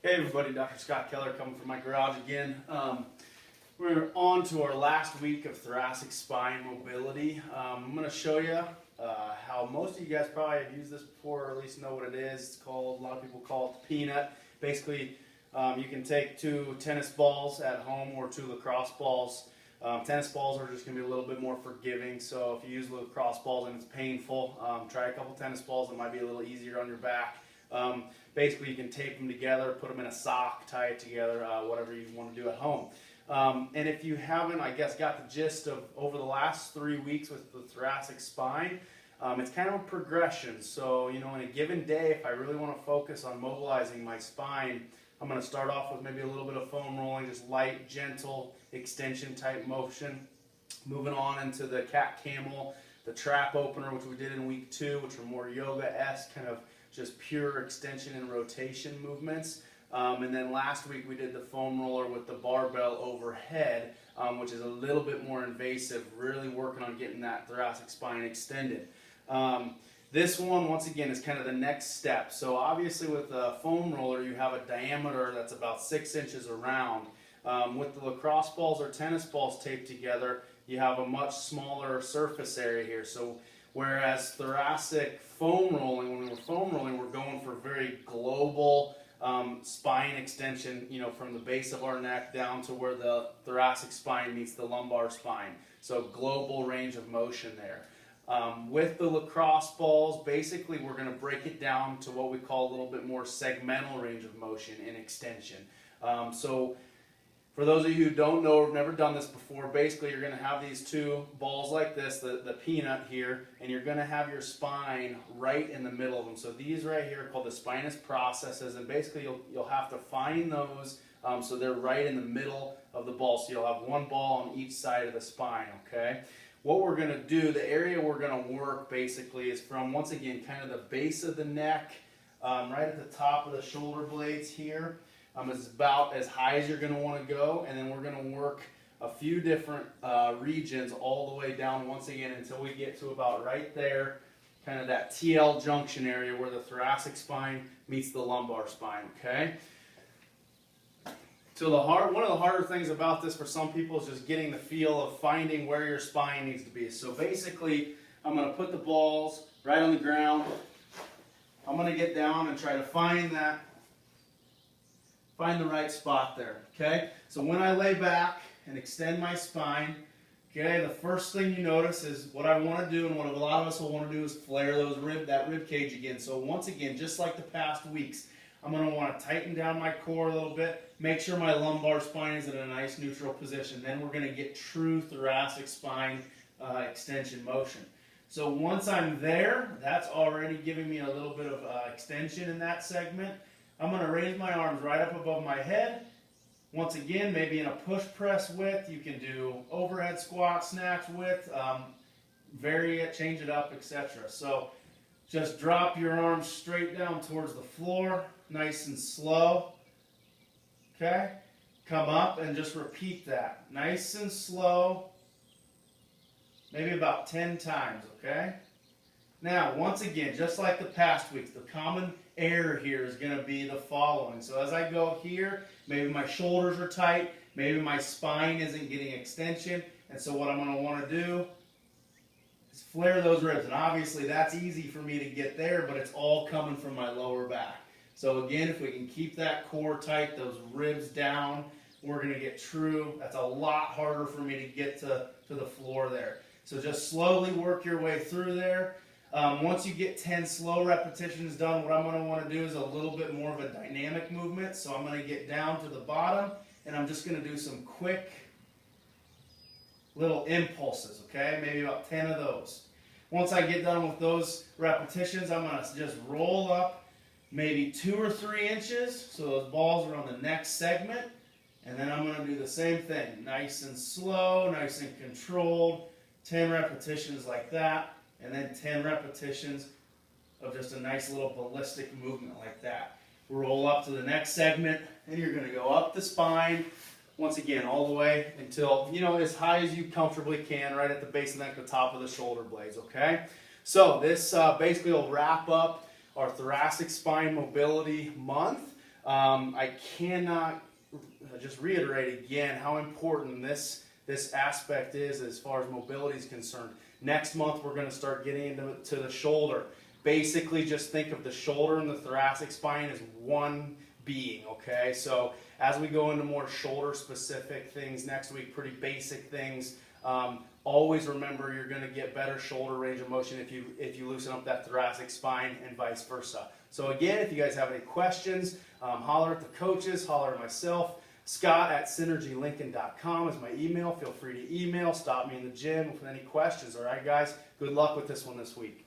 Hey everybody, Dr. Scott Keller coming from my garage again. We're on to our last week of thoracic spine mobility. I'm going to show you how most of you guys probably have used this before, or at least know what it is. It's called, a lot of people call it the peanut. Basically, you can take 2 tennis balls at home or 2 lacrosse balls. Tennis balls are just going to be a little bit more forgiving, so if you use lacrosse balls and it's painful, try a couple tennis balls. It might be a little easier on your back. Basically, you can tape them together, put them in a sock, tie it together, whatever you want to do at home. And if you haven't, I guess, got the gist of over the last 3 weeks with the thoracic spine, it's kind of a progression. So, you know, in a given day, if I really want to focus on mobilizing my spine, I'm going to start off with maybe a little bit of foam rolling, just light, gentle, extension type motion. Moving on into the cat camel, the trap opener, which we did in week 2, which were more yoga-esque, kind of just pure extension and rotation movements. And then last week we did the foam roller with the barbell overhead, which is a little bit more invasive, really working on getting that thoracic spine extended. This one, once again, is kind of the next step. So obviously with the foam roller, you have a diameter that's about 6 inches around. With the lacrosse balls or tennis balls taped together, you have a much smaller surface area here. So whereas thoracic foam rolling, when we were foam rolling, we're going for very global spine extension, you know, from the base of our neck down to where the thoracic spine meets the lumbar spine. So global range of motion there. With the lacrosse balls, basically we're going to break it down to what we call a little bit more segmental range of motion in extension. So for those of you who don't know or have never done this before, basically you're going to have these 2 balls like this, the peanut here, and you're going to have your spine right in the middle of them. So these right here are called the spinous processes, and basically you'll have to find those so they're right in the middle of the ball. So you'll have 1 ball on each side of the spine, okay? What we're going to do, the area we're going to work basically is from, once again, kind of the base of the neck, right at the top of the shoulder blades here. It's about as high as you're going to want to go, and then we're going to work a few different regions all the way down once again until we get to about right there, kind of that TL junction area where the thoracic spine meets the lumbar spine, okay? So one of the harder things about this for some people is just getting the feel of finding where your spine needs to be. So basically, I'm going to put the balls right on the ground. I'm going to get down and try to find the right spot there, okay? So when I lay back and extend my spine, okay, the first thing you notice is what I want to do, and what a lot of us will want to do is flare that rib cage again. So once again, just like the past weeks, I'm going to want to tighten down my core a little bit, make sure my lumbar spine is in a nice neutral position. Then we're going to get true thoracic spine extension motion. So once I'm there, that's already giving me a little bit of extension in that segment. I'm going to raise my arms right up above my head. Once again, maybe in a push press width. You can do overhead squat, snatch width, vary it, change it up, etc. So just drop your arms straight down towards the floor, nice and slow. Okay? Come up and just repeat that. Nice and slow. Maybe about 10 times, okay? Now, once again, just like the past weeks, the common error here is going to be the following. So as I go here, maybe my shoulders are tight, maybe my spine isn't getting extension, and so what I'm going to want to do is flare those ribs. And obviously that's easy for me to get there, but it's all coming from my lower back. So again, if we can keep that core tight, those ribs down, we're going to get true. That's a lot harder for me to get to the floor there. So just slowly work your way through there. Once you get 10 slow repetitions done, what I'm going to want to do is a little bit more of a dynamic movement. So I'm going to get down to the bottom, and I'm just going to do some quick little impulses, okay? Maybe about 10 of those. Once I get done with those repetitions, I'm going to just roll up maybe 2 or 3 inches, so those balls are on the next segment, and then I'm going to do the same thing. Nice and slow, nice and controlled, 10 repetitions like that. And then 10 repetitions of just a nice little ballistic movement like that. Roll up to the next segment, and you're going to go up the spine, once again, all the way until, you know, as high as you comfortably can, right at the base of the neck, the top of the shoulder blades, okay? So this basically will wrap up our thoracic spine mobility month. I cannot just reiterate again how important this aspect is as far as mobility is concerned. Next month we're going to start getting into the shoulder. Basically just think of the shoulder and the thoracic spine as one being, okay? So as we go into more shoulder specific things next week, pretty basic things, always remember you're going to get better shoulder range of motion if you loosen up that thoracic spine and vice versa. So again, if you guys have any questions, holler at the coaches, holler at myself. Scott@synergylincoln.com is my email. Feel free to email, stop me in the gym with any questions. All right, guys? Good luck with this one this week.